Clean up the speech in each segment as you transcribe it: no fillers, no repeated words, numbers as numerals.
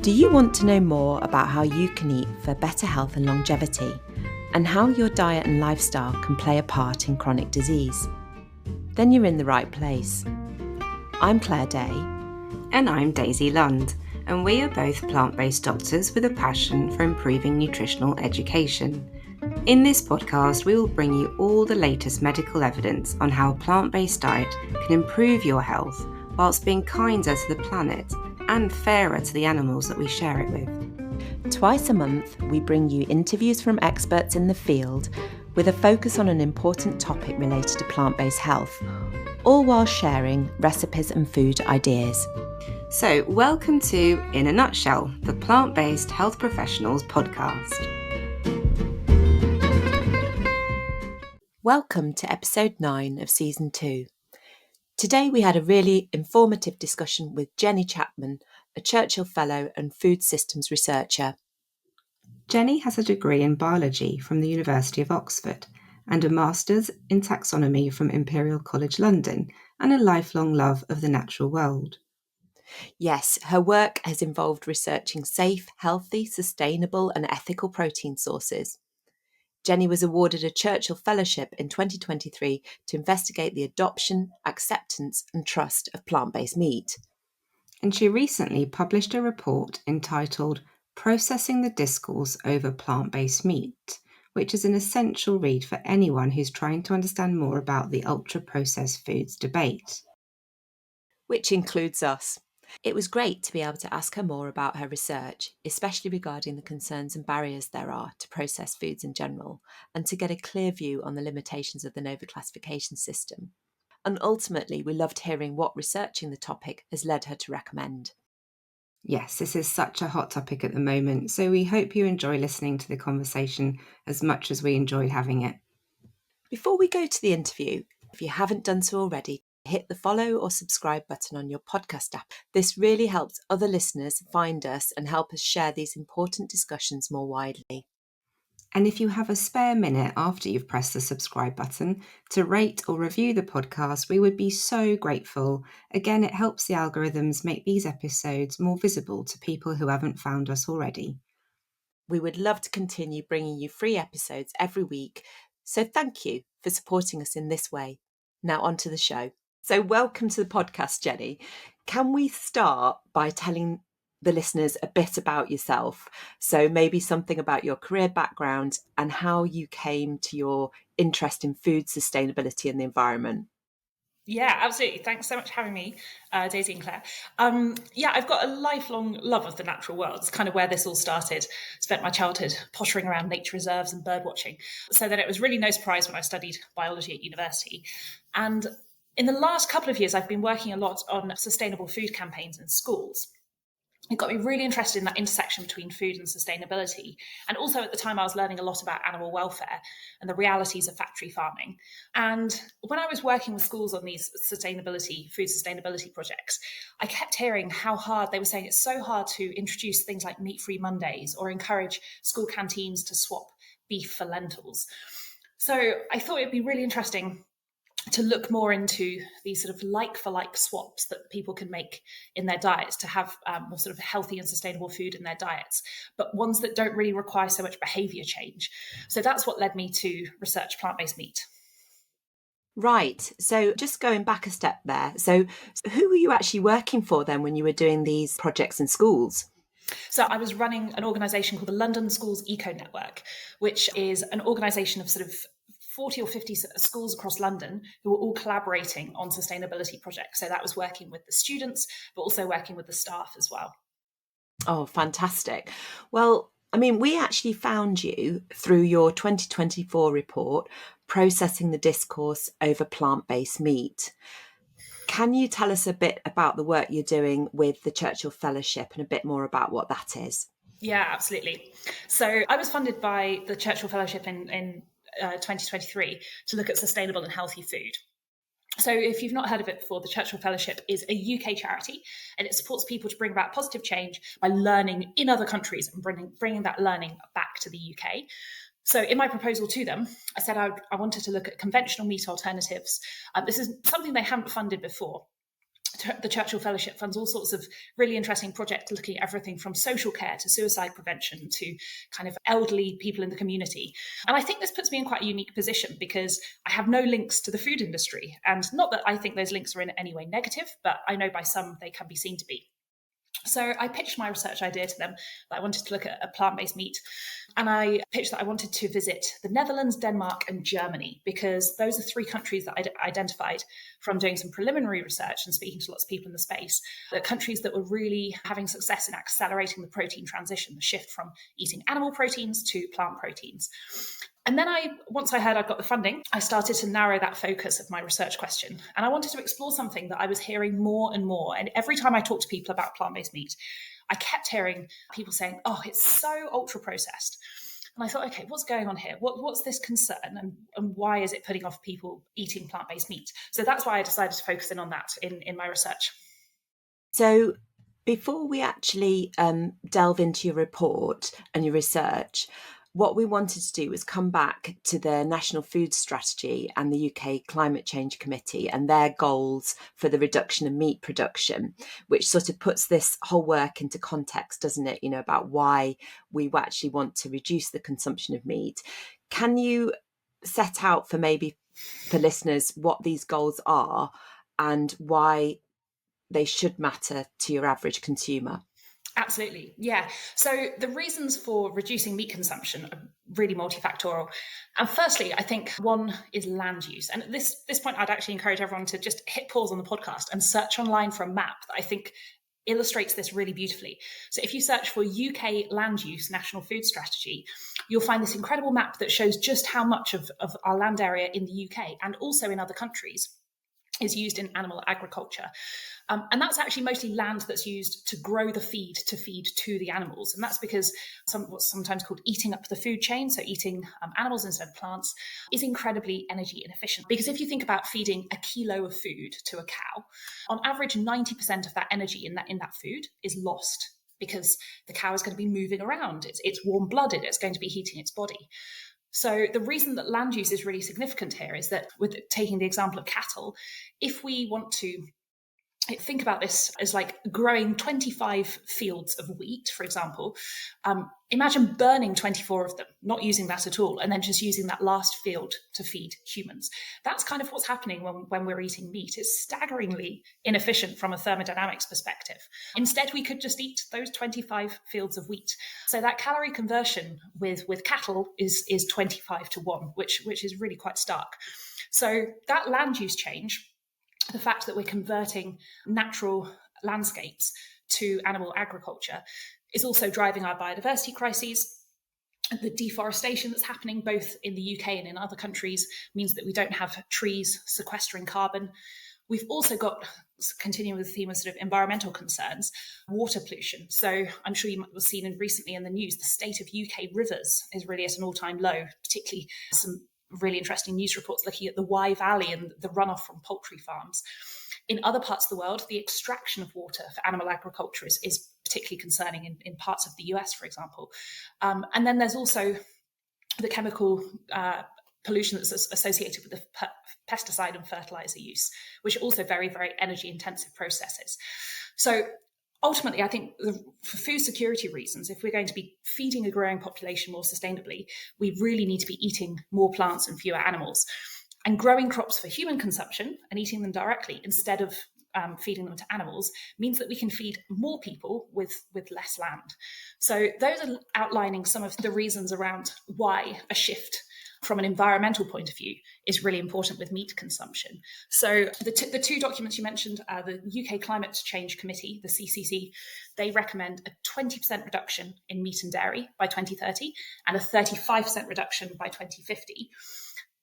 Do you want to know more about how you can eat for better health and longevity, and how your diet and lifestyle can play a part in chronic disease? Then you're in the right place. I'm Claire Day. And I'm Daisy Lund, and we are both plant-based doctors with a passion for improving nutritional education. In this podcast, we will bring you all the latest medical evidence on how a plant-based diet can improve your health whilst being kinder to the planet and fairer to the animals that we share it with. Twice a month, we bring you interviews from experts in the field with a focus on an important topic related to plant-based health, all while sharing recipes and food ideas. So, welcome to, in a nutshell, the Plant-Based Health Professionals podcast. Welcome to episode 9 of season 2. Today we had a really informative discussion with Jenny Chapman, a Churchill Fellow and food systems researcher. Jenny has a degree in biology from the University of Oxford and a master's in taxonomy from Imperial College London and a lifelong love of the natural world. Yes, her work has involved researching safe, healthy, sustainable and ethical protein sources. Jenny was awarded a Churchill Fellowship in 2023 to investigate the adoption, acceptance and trust of plant-based meat. And she recently published a report entitled Processing the Discourse over Plant-Based Meat, which is an essential read for anyone who's trying to understand more about the ultra-processed foods debate. Which includes us. It was great to be able to ask her more about her research, especially regarding the concerns and barriers there are to processed foods in general, and to get a clear view on the limitations of the Nova classification system. And ultimately, we loved hearing what researching the topic has led her to recommend. Yes, this is such a hot topic at the moment, so we hope you enjoy listening to the conversation as much as we enjoyed having it. Before we go to the interview, if you haven't done so already, hit the follow or subscribe button on your podcast app. This really helps other listeners find us and help us share these important discussions more widely. And if you have a spare minute after you've pressed the subscribe button to rate or review the podcast, we would be so grateful. Again, it helps the algorithms make these episodes more visible to people who haven't found us already. We would love to continue bringing you free episodes every week, so thank you for supporting us in this way. Now on to the show. So welcome to the podcast, Jenny. Can we start by telling the listeners a bit about yourself? So maybe something about your career background and how you came to your interest in food sustainability and the environment. Yeah, absolutely. Thanks so much for having me, Daisy and Claire. I've got a lifelong love of the natural world. It's kind of where this all started. Spent my childhood pottering around nature reserves and bird watching. So then it was really no surprise when I studied biology at university. And in the last couple of years, I've been working a lot on sustainable food campaigns in schools. It got me really interested in that intersection between food and sustainability. And also at the time, I was learning a lot about animal welfare and the realities of factory farming. And when I was working with schools on these food sustainability projects, I kept hearing how hard they were saying it's so hard to introduce things like meat-free Mondays or encourage school canteens to swap beef for lentils. So I thought it'd be really interesting to look more into these sort of like-for-like swaps that people can make in their diets to have more sort of healthy and sustainable food in their diets, but ones that don't really require so much behaviour change. So that's what led me to research plant-based meat. Right. So just going back a step there. So who were you actually working for then when you were doing these projects in schools? So I was running an organisation called the London Schools Eco Network, which is an organisation of sort of 40 or 50 schools across London who were all collaborating on sustainability projects. So that was working with the students, but also working with the staff as well. Oh, fantastic. Well, I mean, we actually found you through your 2024 report, Processing the Discourse over Plant-Based Meat. Can you tell us a bit about the work you're doing with the Churchill Fellowship and a bit more about what that is? Yeah, absolutely. So I was funded by the Churchill Fellowship in 2023 to look at sustainable and healthy food. So if you've not heard of it before, the Churchill Fellowship is a UK charity, and it supports people to bring about positive change by learning in other countries and bringing that learning back to the UK. So in my proposal to them, I said I wanted to look at conventional meat alternatives. This is something they haven't funded before, the Churchill Fellowship funds all sorts of really interesting projects looking at everything from social care to suicide prevention to kind of elderly people in the community. And I think this puts me in quite a unique position because I have no links to the food industry. And not that I think those links are in any way negative, but I know by some they can be seen to be. So I pitched my research idea to them that I wanted to look at a plant-based meat. And I pitched that I wanted to visit the Netherlands, Denmark, and Germany, because those are 3 countries that I identified from doing some preliminary research and speaking to lots of people in the space, the countries that were really having success in accelerating the protein transition, the shift from eating animal proteins to plant proteins. And then once I heard I'd got the funding, I started to narrow that focus of my research question. And I wanted to explore something that I was hearing more and more. And every time I talked to people about plant-based meat, I kept hearing people saying, oh, it's so ultra-processed. And I thought, okay, what's going on here? What's this concern? And why is it putting off people eating plant-based meat? So that's why I decided to focus in on that in my research. So before we actually delve into your report and your research, what we wanted to do was come back to the National Food Strategy and the UK Climate Change Committee and their goals for the reduction of meat production, which sort of puts this whole work into context, doesn't it? About why we actually want to reduce the consumption of meat. Can you set out for listeners what these goals are and why they should matter to your average consumer? Absolutely. Yeah. So the reasons for reducing meat consumption are really multifactorial. And firstly, I think one is land use. And at this point, I'd actually encourage everyone to just hit pause on the podcast and search online for a map that I think illustrates this really beautifully. So if you search for UK land use national food strategy, you'll find this incredible map that shows just how much of our land area in the UK and also in other countries is used in animal agriculture. And that's actually mostly land that's used to grow the feed to the animals. And that's because what's sometimes called eating up the food chain, so eating animals instead of plants, is incredibly energy inefficient. Because if you think about feeding a kilo of food to a cow, on average, 90% of that energy in that food is lost because the cow is going to be moving around. It's warm-blooded. It's going to be heating its body. So the reason that land use is really significant here is that, with taking the example of cattle, if we want to think about this as like growing 25 fields of wheat, for example, imagine burning 24 of them, not using that at all, and then just using that last field to feed humans. That's kind of what's happening when we're eating meat. It's staggeringly inefficient from a thermodynamics perspective. Instead, we could just eat those 25 fields of wheat. So that calorie conversion with cattle is 25 to 1, which is really quite stark. So that land use change, the fact that we're converting natural landscapes to animal agriculture, is also driving our biodiversity crises. The deforestation that's happening both in the UK and in other countries means that we don't have trees sequestering carbon. We've also got, continuing with the theme of sort of environmental concerns, water pollution. So I'm sure you might have seen recently in the news, the state of UK rivers is really at an all-time low, particularly some really interesting news reports looking at the Wye Valley and the runoff from poultry farms. In other parts of the world, the extraction of water for animal agriculture is particularly concerning in parts of the US, for example. And then there's also the chemical pollution that's associated with the pesticide and fertilizer use, which are also very, very energy intensive processes. So ultimately, I think for food security reasons, if we're going to be feeding a growing population more sustainably, we really need to be eating more plants and fewer animals. And growing crops for human consumption and eating them directly instead of feeding them to animals means that we can feed more people with less land. So those are outlining some of the reasons around why a shift from an environmental point of view is really important with meat consumption. So the two documents you mentioned, the UK Climate Change Committee, the CCC, they recommend a 20% reduction in meat and dairy by 2030 and a 35% reduction by 2050.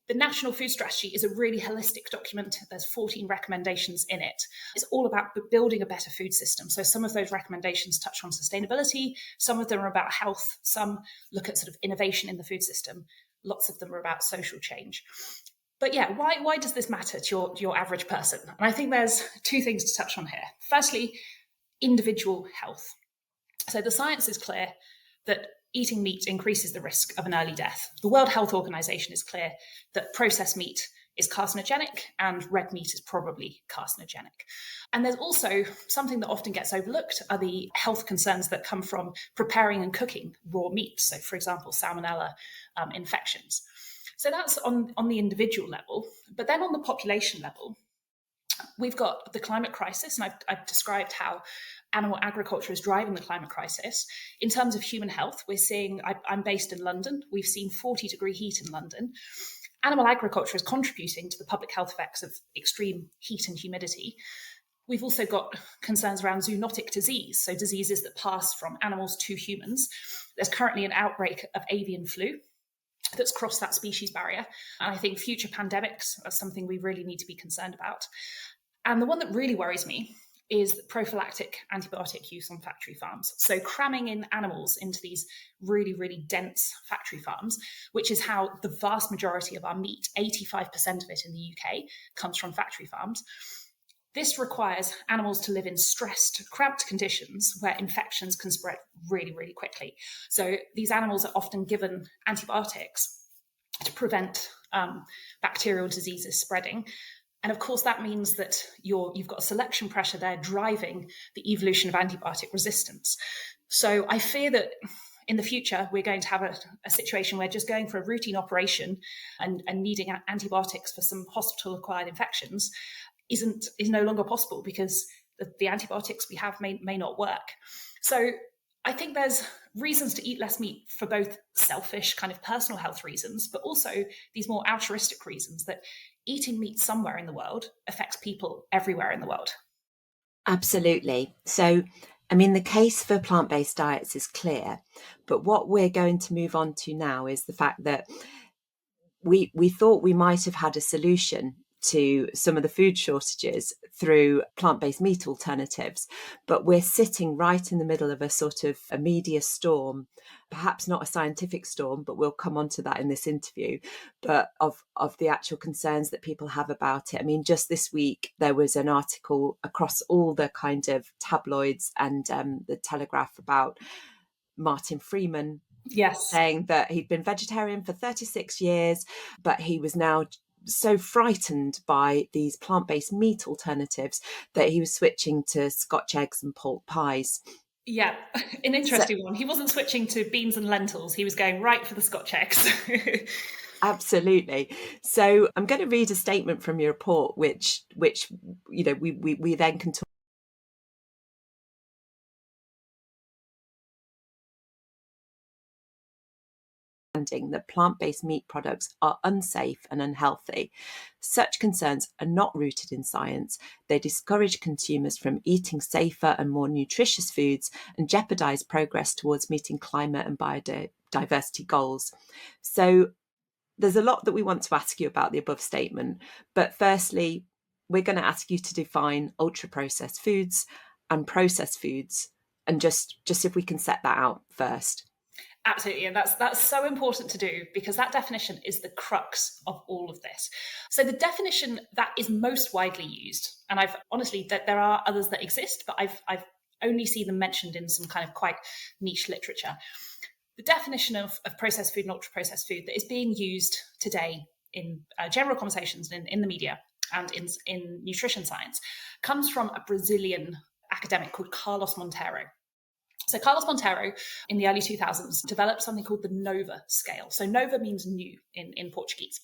The National Food Strategy is a really holistic document. There's 14 recommendations in it. It's all about building a better food system. So some of those recommendations touch on sustainability. Some of them are about health. Some look at sort of innovation in the food system. Lots of them are about social change. But yeah, why does this matter to your average person? And I think there's two things to touch on here. Firstly, individual health. So the science is clear that eating meat increases the risk of an early death. The World Health Organization is clear that processed meat is carcinogenic and red meat is probably carcinogenic. And there's also something that often gets overlooked are the health concerns that come from preparing and cooking raw meat. So, for example, salmonella infections. So that's on the individual level. But then on the population level, we've got the climate crisis, and I've described how animal agriculture is driving the climate crisis. In terms of human health, we're seeing, I'm based in London, we've seen 40-degree heat in London. Animal agriculture is contributing to the public health effects of extreme heat and humidity. We've also got concerns around zoonotic disease, so diseases that pass from animals to humans. There's currently an outbreak of avian flu that's crossed that species barrier. And I think future pandemics are something we really need to be concerned about. And the one that really worries me is prophylactic antibiotic use on factory farms. So cramming in animals into these really, really dense factory farms, which is how the vast majority of our meat, 85% of it in the UK, comes from factory farms. This requires animals to live in stressed, cramped conditions where infections can spread really, really quickly. So these animals are often given antibiotics to prevent bacterial diseases spreading. And of course, that means that you've got a selection pressure there driving the evolution of antibiotic resistance. So I fear that in the future, we're going to have a situation where just going for a routine operation and needing antibiotics for some hospital-acquired infections is no longer possible because the antibiotics we have may not work. So I think there's reasons to eat less meat for both selfish kind of personal health reasons, but also these more altruistic reasons that eating meat somewhere in the world affects people everywhere in the world. Absolutely. So, I mean, the case for plant-based diets is clear, but what we're going to move on to now is the fact that we thought we might have had a solution to some of the food shortages through plant-based meat alternatives, but we're sitting right in the middle of a sort of a media storm, perhaps not a scientific storm, but we'll come on to that in this interview, but of the actual concerns that people have about it. I mean, just this week, there was an article across all the kind of tabloids and the Telegraph about Martin Freeman, yes, saying that he'd been vegetarian for 36 years, but he was now so frightened by these plant-based meat alternatives that he was switching to Scotch eggs and pork pies. Yeah, an interesting one. He wasn't switching to beans and lentils. He was going right for the Scotch eggs. Absolutely. So I'm going to read a statement from your report, which you know we then can talk. That plant-based meat products are unsafe and unhealthy. Such concerns are not rooted in science. They discourage consumers from eating safer and more nutritious foods and jeopardize progress towards meeting climate and biodiversity goals. So there's a lot that we want to ask you about the above statement. But firstly, we're going to ask you to define ultra-processed foods and processed foods, and just if we can set that out first. Absolutely, and that's so important to do because that definition is the crux of all of this. So the definition that is most widely used, and I've honestly that there are others that exist, but I've only seen them mentioned in some kind of quite niche literature. The definition of processed food and ultra-processed food that is being used today in general conversations and in the media and in nutrition science comes from a Brazilian academic called Carlos Monteiro. So Carlos Monteiro, in the early 2000s, developed something called the NOVA scale. So NOVA means new in Portuguese.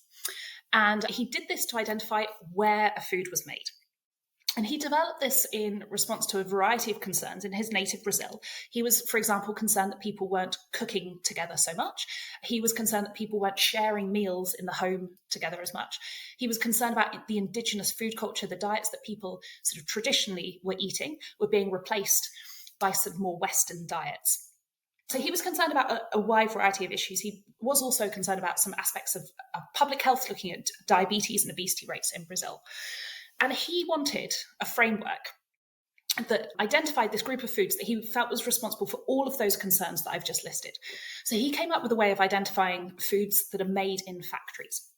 And he did this to identify where a food was made. And he developed this in response to a variety of concerns in his native Brazil. He was, for example, concerned that people weren't cooking together so much. He was concerned that people weren't sharing meals in the home together as much. He was concerned about the indigenous food culture, the diets that people sort of traditionally were eating were being replaced by some more Western diets. So he was concerned about a wide variety of issues. He was also concerned about some aspects of public health, looking at diabetes and obesity rates in Brazil. And he wanted a framework that identified this group of foods that he felt was responsible for all of those concerns that I've just listed. So he came up with a way of identifying foods that are made in factories.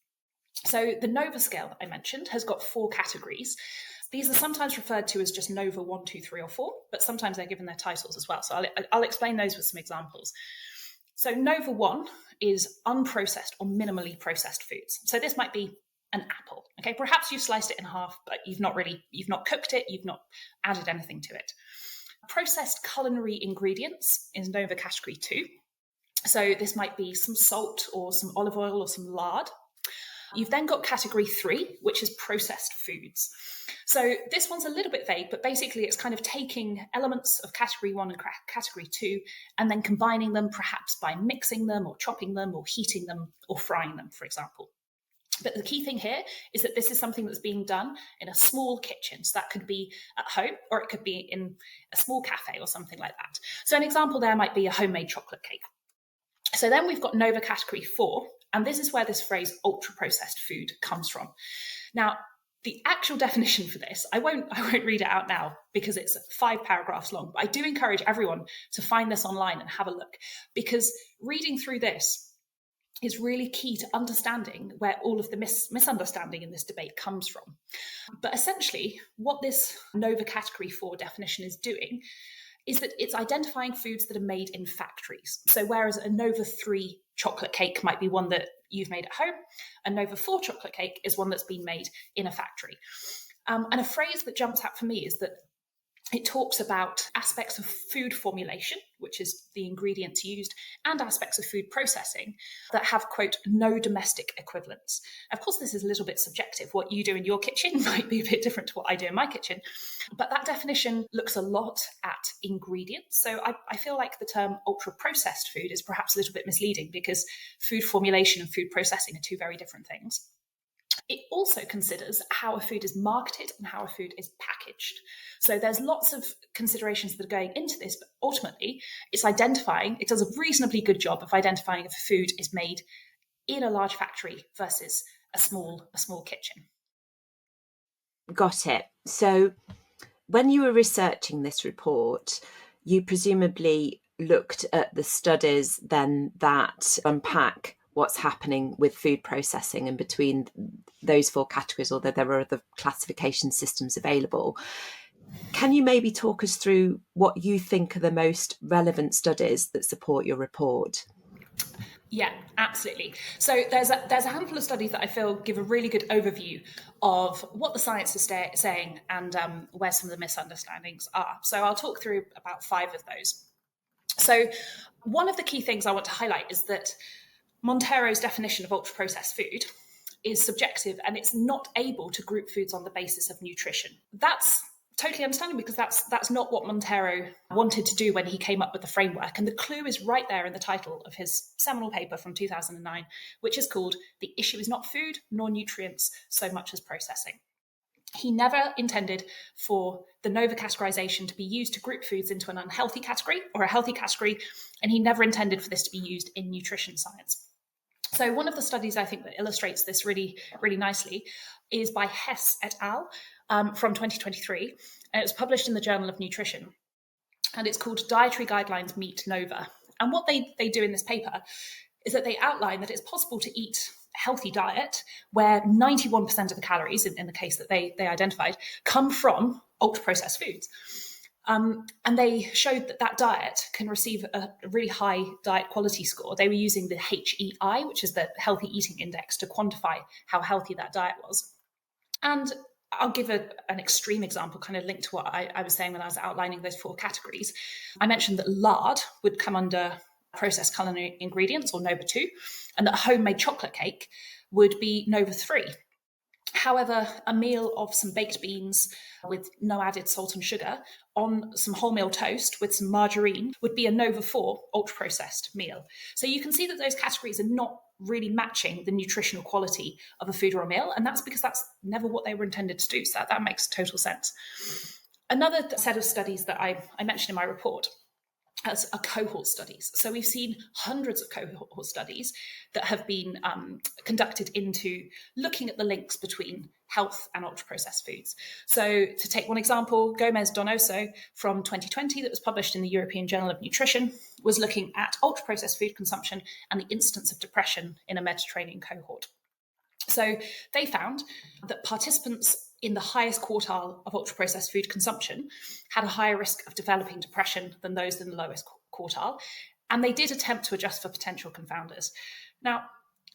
So the NOVA scale that I mentioned has got 4 categories. These are sometimes referred to as just NOVA 1, 2, 3, or 4, but sometimes they're given their titles as well. So I'll explain those with some examples. So NOVA 1 is unprocessed or minimally processed foods. So this might be an apple. Okay, perhaps you've sliced it in half, but you've not cooked it, you've not added anything to it. Processed culinary ingredients is Nova category 2. So this might be some salt or some olive oil or some lard. You've then got category 3, which is processed foods. So this one's a little bit vague, but basically it's kind of taking elements of category 1 and category 2 and then combining them, perhaps by mixing them or chopping them or heating them or frying them, for example. But the key thing here is that this is something that's being done in a small kitchen. So that could be at home, or it could be in a small cafe or something like that. So an example there might be a homemade chocolate cake. So then we've got Nova category 4, and this is where this phrase ultra-processed food comes from. Now, the actual definition for this, I won't read it out now because it's 5 paragraphs long, but I do encourage everyone to find this online and have a look, because reading through this is really key to understanding where all of the misunderstanding in this debate comes from. But essentially, what this Nova category 4 definition is doing is that it's identifying foods that are made in factories. So whereas a Nova 3 chocolate cake might be one that you've made at home, a Nova 4 chocolate cake is one that's been made in a factory. And a phrase that jumps out for me is that it talks about aspects of food formulation, which is the ingredients used, and aspects of food processing that have, quote, no domestic equivalents. Of course, this is a little bit subjective. What you do in your kitchen might be a bit different to what I do in my kitchen. But that definition looks a lot at ingredients. So I feel like the term ultra-processed food is perhaps a little bit misleading because food formulation and food processing are 2 very different things. It also considers how a food is marketed and how a food is packaged. So there's lots of considerations that are going into this, but ultimately it does a reasonably good job of identifying if a food is made in a large factory versus a small kitchen. Got it. So when you were researching this report, you presumably looked at the studies then that unpack what's happening with food processing and between those 4 categories, although there are other classification systems available. Can you maybe talk us through what you think are the most relevant studies that support your report? Yeah, absolutely. So there's a handful of studies that I feel give a really good overview of what the science is saying and where some of the misunderstandings are. So I'll talk through about 5 of those. So one of the key things I want to highlight is that Montero's definition of ultra-processed food is subjective and it's not able to group foods on the basis of nutrition. That's totally understandable because that's not what Montero wanted to do when he came up with the framework. And the clue is right there in the title of his seminal paper from 2009, which is called "The Issue is Not Food nor Nutrients so much as Processing." He never intended for the Nova categorization to be used to group foods into an unhealthy category or a healthy category, and he never intended for this to be used in nutrition science. So one of the studies I think that illustrates this really, really nicely is by Hess et al. From 2023, and it was published in the Journal of Nutrition, and it's called Dietary Guidelines Meet Nova. And what they do in this paper is that they outline that it's possible to eat a healthy diet where 91% of the calories, in the case that they identified, come from ultra-processed foods. And they showed that diet can receive a really high diet quality score. They were using the HEI, which is the Healthy Eating Index, to quantify how healthy that diet was. And I'll give an extreme example, kind of linked to what I was saying when I was outlining those 4 categories. I mentioned that lard would come under processed culinary ingredients, or Nova 2, and that a homemade chocolate cake would be Nova 3. However, a meal of some baked beans with no added salt and sugar on some wholemeal toast with some margarine would be a Nova 4 ultra-processed meal. So you can see that those categories are not really matching the nutritional quality of a food or a meal, and that's because that's never what they were intended to do. So that makes total sense. Another set of studies that I mentioned in my report are cohort studies. So we've seen hundreds of cohort studies that have been conducted into looking at the links between health and ultra-processed foods. So to take one example, Gomez-Donoso from 2020 that was published in the European Journal of Nutrition was looking at ultra-processed food consumption and the incidence of depression in a Mediterranean cohort. So they found that participants in the highest quartile of ultra-processed food consumption had a higher risk of developing depression than those in the lowest quartile. And they did attempt to adjust for potential confounders. Now,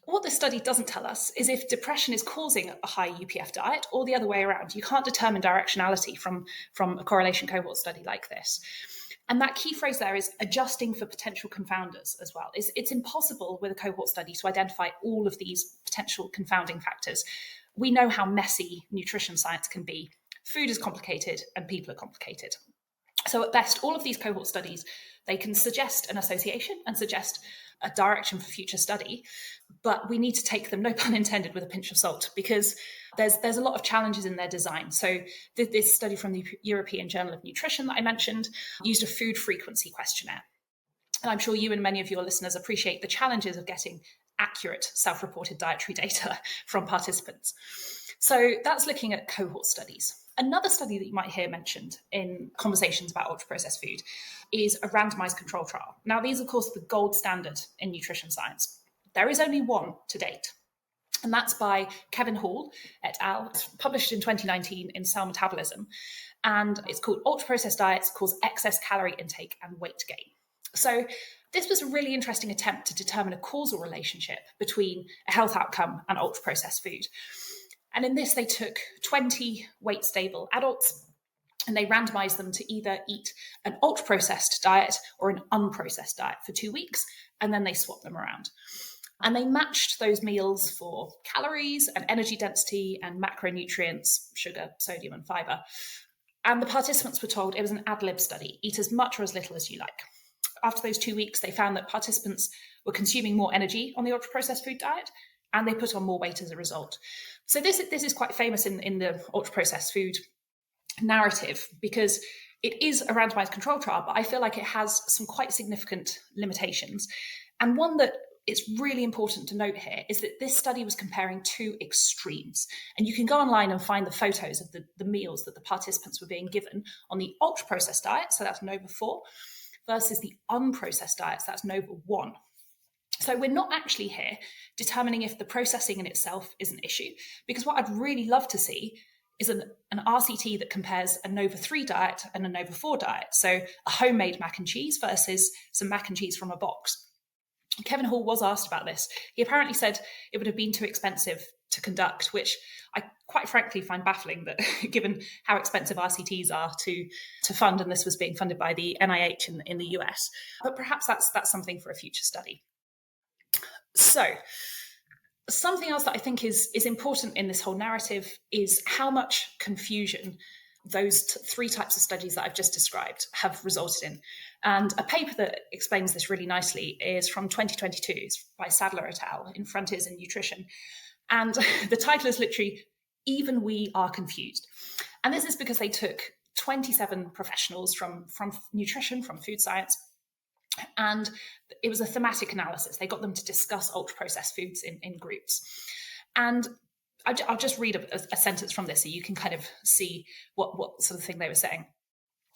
What this study doesn't tell us is if depression is causing a high UPF diet or the other way around. You can't determine directionality from a correlation cohort study like this. And that key phrase there is adjusting for potential confounders as well. It's impossible with a cohort study to identify all of these potential confounding factors. We know how messy nutrition science can be. Food is complicated and people are complicated. So at best, all of these cohort studies, they can suggest an association and suggest a direction for future study, but we need to take them, no pun intended, with a pinch of salt, because there's a lot of challenges in their design. So this study from the European Journal of Nutrition that I mentioned used a food frequency questionnaire. And I'm sure you and many of your listeners appreciate the challenges of getting accurate self-reported dietary data from participants. So that's looking at cohort studies. Another study that you might hear mentioned in conversations about ultra-processed food is a randomized control trial. Now, these, of course, are the gold standard in nutrition science. There is only one to date, and that's by Kevin Hall et al., published in 2019 in Cell Metabolism. And it's called Ultra-Processed Diets Cause Excess Calorie Intake and Weight Gain. So this was a really interesting attempt to determine a causal relationship between a health outcome and ultra-processed food. And in this, they took 20 weight-stable adults and they randomized them to either eat an ultra-processed diet or an unprocessed diet for 2 weeks, and then they swapped them around. And they matched those meals for calories and energy density and macronutrients, sugar, sodium, and fiber. And the participants were told it was an ad lib study, eat as much or as little as you like. After those 2 weeks, they found that participants were consuming more energy on the ultra-processed food diet, and they put on more weight as a result. So this is quite famous in the ultra-processed food narrative because it is a randomized control trial, but I feel like it has some quite significant limitations. And one that it's really important to note here is that this study was comparing two extremes. And you can go online and find the photos of the meals that the participants were being given on the ultra-processed diet, so that's Nova 4, versus the unprocessed diets, that's Nova 1. So we're not actually here determining if the processing in itself is an issue, because what I'd really love to see is an RCT that compares a Nova 3 diet and a Nova 4 diet. So a homemade mac and cheese versus some mac and cheese from a box. Kevin Hall was asked about this. He apparently said it would have been too expensive to conduct, which I quite frankly find baffling that given how expensive RCTs are to fund, and this was being funded by the NIH in the US. But perhaps that's something for a future study. So something else that I think is important in this whole narrative is how much confusion those three types of studies that I've just described have resulted in. And a paper that explains this really nicely is from 2022. It's by Sadler et al. In Frontiers in Nutrition. And the title is literally, Even We Are Confused. And this is because they took 27 professionals from nutrition, from food science, and it was a thematic analysis. They got them to discuss ultra-processed foods in groups. And I'll just read a sentence from this so you can kind of see what sort of thing they were saying.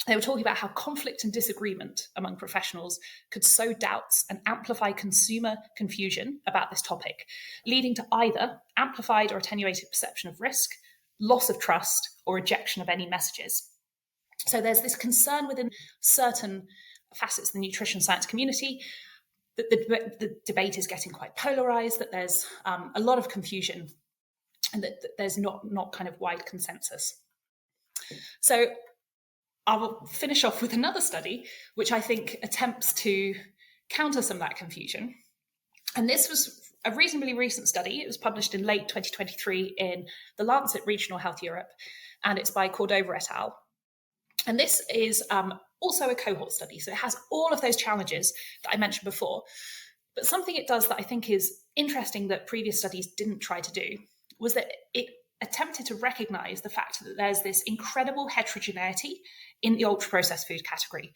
They were talking about how conflict and disagreement among professionals could sow doubts and amplify consumer confusion about this topic, leading to either amplified or attenuated perception of risk, loss of trust, or rejection of any messages. So there's this concern within certain facets of the nutrition science community that the debate is getting quite polarized, that there's a lot of confusion, and that there's not kind of wide consensus. So I'll finish off with another study, which I think attempts to counter some of that confusion. And this was a reasonably recent study. It was published in late 2023 in The Lancet Regional Health Europe, and it's by Cordova et al. And this is also a cohort study. So it has all of those challenges that I mentioned before. But something it does that I think is interesting that previous studies didn't try to do was that it attempted to recognize the fact that there's this incredible heterogeneity in the ultra-processed food category.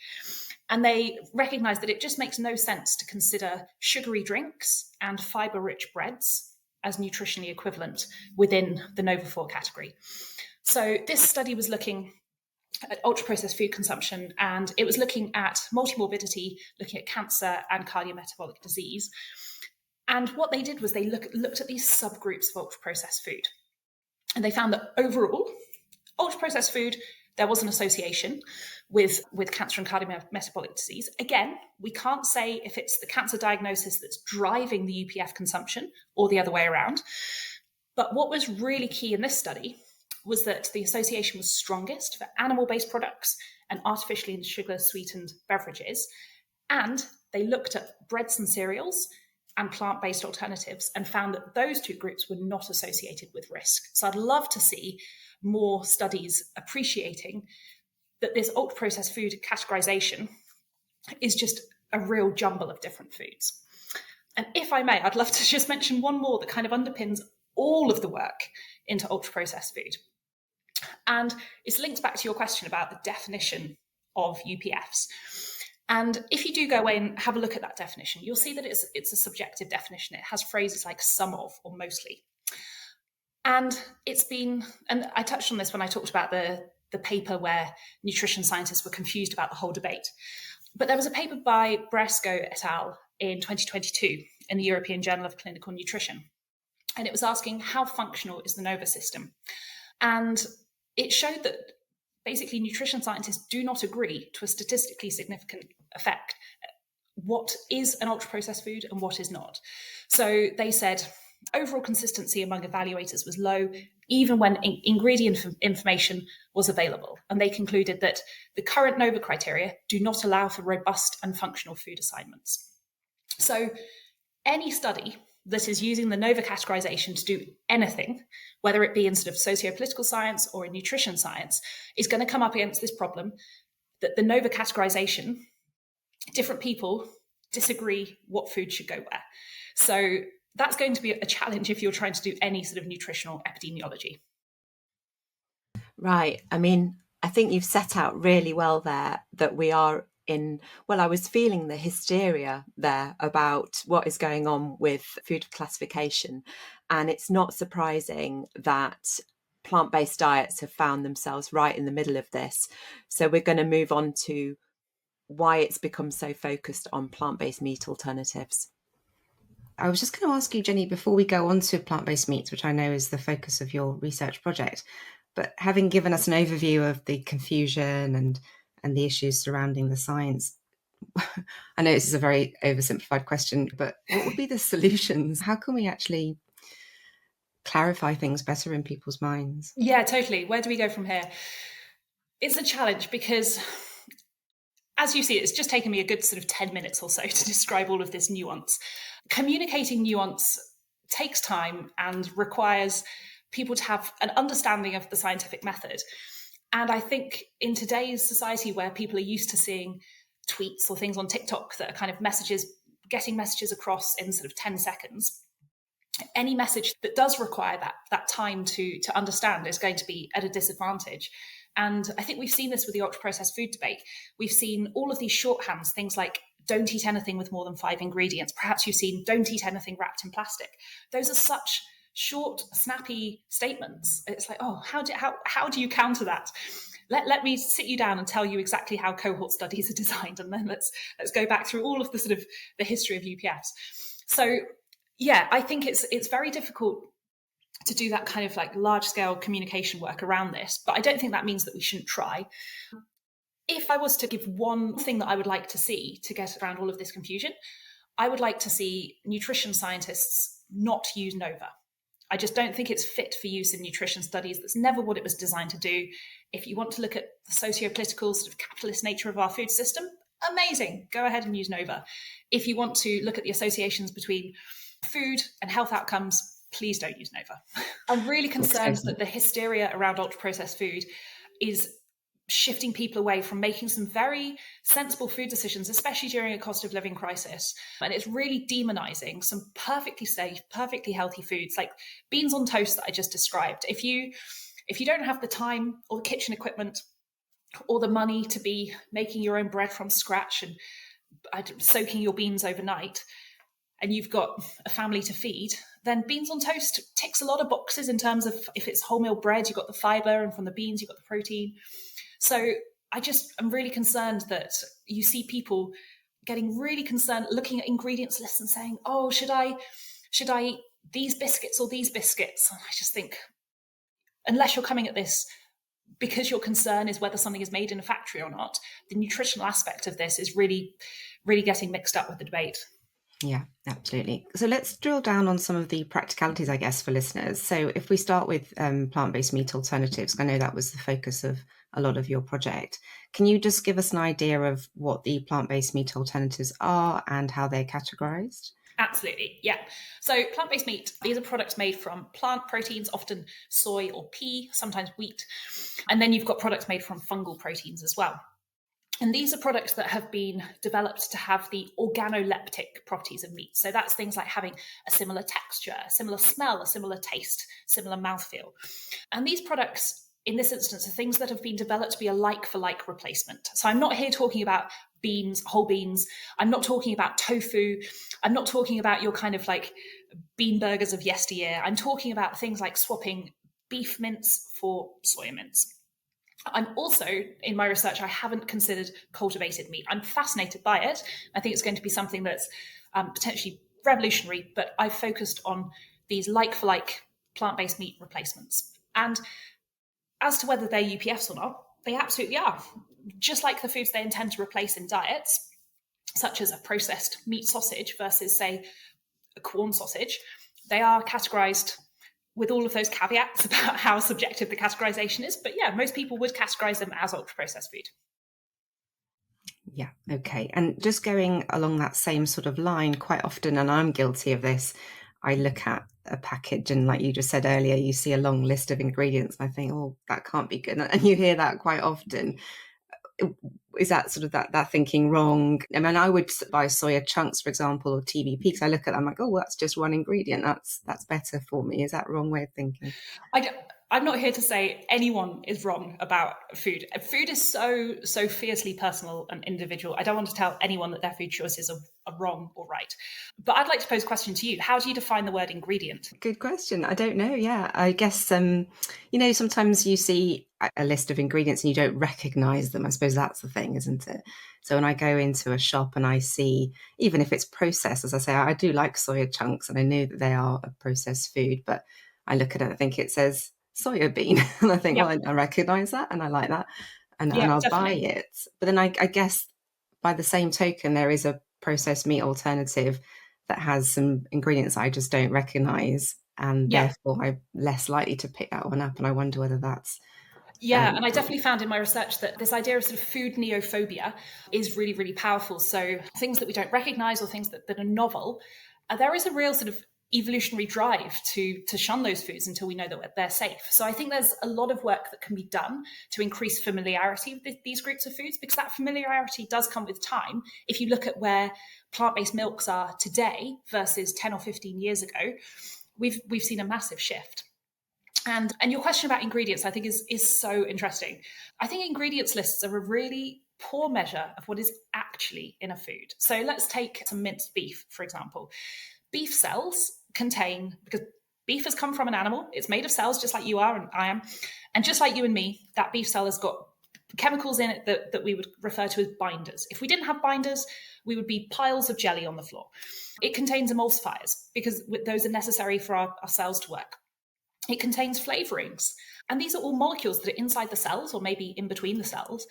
And they recognized that it just makes no sense to consider sugary drinks and fiber-rich breads as nutritionally equivalent within the Nova 4 category. So this study was looking at ultra-processed food consumption, and it was looking at multimorbidity, looking at cancer and cardiometabolic disease. And what they did was they looked at these subgroups of ultra-processed food. And they found that overall, ultra-processed food there was an association with cancer and cardiometabolic disease. Again, we can't say if it's the cancer diagnosis that's driving the UPF consumption or the other way around. But what was really key in this study was that the association was strongest for animal-based products and artificially and sugar-sweetened beverages. And they looked at breads and cereals and plant-based alternatives and found that those two groups were not associated with risk. So I'd love to see more studies appreciating that this ultra-processed food categorization is just a real jumble of different foods. And if I may, I'd love to just mention one more that kind of underpins all of the work into ultra-processed food. And it's linked back to your question about the definition of UPFs. And if you do go away and have a look at that definition, you'll see that it's a subjective definition. It has phrases like some of or mostly. And I touched on this when I talked about the paper where nutrition scientists were confused about the whole debate. But there was a paper by Bresco et al. In 2022 in the European Journal of Clinical Nutrition. And it was asking, how functional is the NOVA system? And it showed that basically nutrition scientists do not agree to a statistically significant effect what is an ultra-processed food and what is not. So they said overall consistency among evaluators was low, even when ingredient information was available. And they concluded that the current NOVA criteria do not allow for robust and functional food assignments. So any study that is using the NOVA categorization to do anything, whether it be in sort of socio-political science or in nutrition science, is going to come up against this problem that the NOVA categorization, different people disagree what food should go where. So that's going to be a challenge if you're trying to do any sort of nutritional epidemiology. Right. I mean, I think you've set out really well there that we are I was feeling the hysteria there about what is going on with food classification. And it's not surprising that plant-based diets have found themselves right in the middle of this. So we're going to move on to why it's become so focused on plant-based meat alternatives. I was just going to ask you, Jenny, before we go on to plant-based meats, which I know is the focus of your research project, but having given us an overview of the confusion and the issues surrounding the science, I know this is a very oversimplified question, but what would be the solutions? How can we actually clarify things better in people's minds? Yeah, totally. Where do we go from here? It's a challenge because, as you see, it's just taken me a good sort of 10 minutes or so to describe all of this nuance. Communicating nuance takes time and requires people to have an understanding of the scientific method. And I think in today's society where people are used to seeing tweets or things on TikTok that are kind of getting messages across in sort of 10 seconds, any message that does require that time to understand is going to be at a disadvantage. And I think we've seen this with the ultra-processed food debate. We've seen all of these shorthands, things like don't eat anything with more than 5 ingredients. Perhaps you've seen don't eat anything wrapped in plastic. Those are such short, snappy statements. It's like, oh, how do you counter that? Let me sit you down and tell you exactly how cohort studies are designed, and then let's go back through all of the sort of the history of UPFs. So yeah, I think it's very difficult to do that kind of like large scale communication work around this, but I don't think that means that we shouldn't try. If I was to give one thing that I would like to see to get around all of this confusion, I would like to see nutrition scientists not use NOVA. I just don't think it's fit for use in nutrition studies. That's never what it was designed to do. If you want to look at the socio-political sort of capitalist nature of our food system, amazing, go ahead and use NOVA. If you want to look at the associations between food and health outcomes, please don't use NOVA. I'm really concerned that the hysteria around ultra-processed food is shifting people away from making some very sensible food decisions, especially during a cost of living crisis. And it's really demonizing some perfectly safe, perfectly healthy foods like beans on toast that I just described. If you don't have the time or the kitchen equipment or the money to be making your own bread from scratch and soaking your beans overnight, and you've got a family to feed, then beans on toast ticks a lot of boxes in terms of if it's wholemeal bread, you've got the fiber, and from the beans, you've got the protein. So I'm really concerned that you see people getting really concerned, looking at ingredients lists and saying, oh, should I eat these biscuits or these biscuits? And I just think, unless you're coming at this because your concern is whether something is made in a factory or not, the nutritional aspect of this is really, really getting mixed up with the debate. Yeah, absolutely. So let's drill down on some of the practicalities, I guess, for listeners. So if we start with plant-based meat alternatives, I know that was the focus of a lot of your project. Can you just give us an idea of what the plant-based meat alternatives are and how they're categorized? Absolutely, yeah. So plant-based meat, these are products made from plant proteins, often soy or pea, sometimes wheat. And then you've got products made from fungal proteins as well. And these are products that have been developed to have the organoleptic properties of meat. So that's things like having a similar texture, a similar smell, a similar taste, similar mouthfeel. And these products, in this instance, are things that have been developed to be a like-for-like replacement. So I'm not here talking about beans, whole beans. I'm not talking about tofu. I'm not talking about your kind of like bean burgers of yesteryear. I'm talking about things like swapping beef mince for soya mince. I'm also, in my research, I haven't considered cultivated meat. I'm fascinated by it. I think it's going to be something that's potentially revolutionary, but I've focused on these like-for-like plant-based meat replacements. And as to whether they're UPFs or not, they absolutely are. Just like the foods they intend to replace in diets, such as a processed meat sausage versus, say, a Quorn sausage, they are categorized with all of those caveats about how subjective the categorization is. But yeah, most people would categorize them as ultra-processed food. Yeah, okay. And just going along that same sort of line, quite often, and I'm guilty of this, I look at a package and like you just said earlier, you see a long list of ingredients and I think, oh, that can't be good. And you hear that quite often. Is that sort of that thinking wrong? I mean, I would buy soya chunks, for example, or TVP, because I look at them like, oh, well, that's just one ingredient. That's better for me. Is that a wrong way of thinking? I'm not here to say anyone is wrong about food. Food is so fiercely personal and individual. I don't want to tell anyone that their food choices are wrong or right. But I'd like to pose a question to you. How do you define the word ingredient? Good question. I don't know. Yeah, I guess, sometimes you see a list of ingredients and you don't recognize them. I suppose that's the thing, isn't it? So when I go into a shop and I see, even if it's processed, as I say, I do like soya chunks and I know that they are a processed food, but I look at it and I think it says soya bean. And I think, Yeah, well, I recognize that and I like that and yeah, I'll buy definitely. it. But then I guess by the same token, there is a processed meat alternative that has some ingredients I just don't recognize, and Yeah. therefore I'm less likely to pick that one up. And I wonder whether that's Yeah, and I definitely found in my research that this idea of sort of food neophobia is really, really powerful. So things that we don't recognize or things that are novel, there is a real sort of evolutionary drive to shun those foods until we know that they're safe. So I think there's a lot of work that can be done to increase familiarity with these groups of foods, because that familiarity does come with time. If you look at where plant-based milks are today versus 10 or 15 years ago, we've seen a massive shift. And your question about ingredients, I think, is so interesting. I think ingredients lists are a really poor measure of what is actually in a food. So let's take some minced beef, for example. Beef cells contain, because beef has come from an animal, it's made of cells just like you are and I am. And just like you and me, that beef cell has got chemicals in it that we would refer to as binders. If we didn't have binders, we would be piles of jelly on the floor. It contains emulsifiers because those are necessary for our cells to work. It contains flavorings. And these are all molecules that are inside the cells or maybe in between the cells,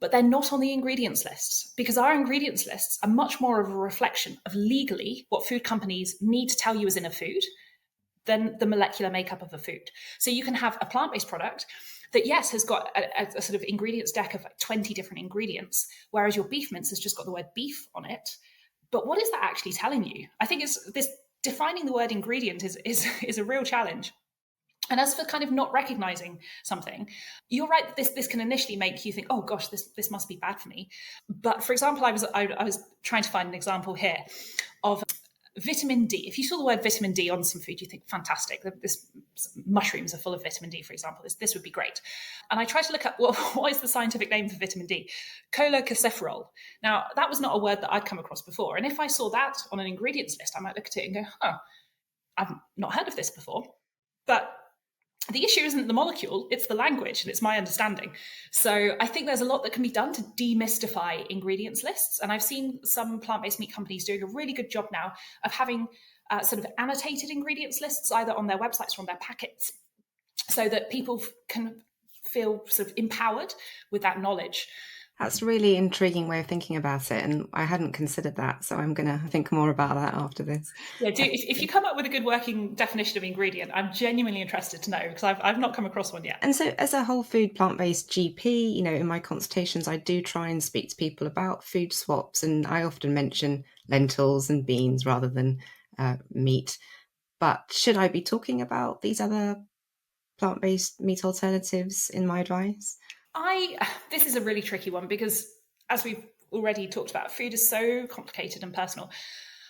but they're not on the ingredients lists, because our ingredients lists are much more of a reflection of legally what food companies need to tell you is in a food than the molecular makeup of a food. So you can have a plant-based product that, yes, has got a sort of ingredients deck of like 20 different ingredients, whereas your beef mince has just got the word beef on it. But what is that actually telling you? I think it's this defining the word ingredient is a real challenge. And as for kind of not recognizing something, you're right that this can initially make you think, oh gosh, this must be bad for me. But for example, I was trying to find an example here of vitamin D. If you saw the word vitamin D on some food, you think fantastic. Mushrooms are full of vitamin D, for example. This would be great. And I tried to look up what is the scientific name for vitamin D? Cholecalciferol. Now, that was not a word that I'd come across before. And if I saw that on an ingredients list, I might look at it and go, oh, I've not heard of this before. But the issue isn't the molecule, it's the language, and it's my understanding. So I think there's a lot that can be done to demystify ingredients lists. And I've seen some plant-based meat companies doing a really good job now of having sort of annotated ingredients lists, either on their websites or on their packets, so that people can feel sort of empowered with that knowledge. That's a really intriguing way of thinking about it, and I hadn't considered that, so I'm going to think more about that after this. Yeah, if you come up with a good working definition of ingredient, I'm genuinely interested to know, because I've not come across one yet. And so as a whole food plant-based GP, in my consultations, I do try and speak to people about food swaps, and I often mention lentils and beans rather than meat. But should I be talking about these other plant-based meat alternatives in my advice? This is a really tricky one, because as we've already talked about, food is so complicated and personal.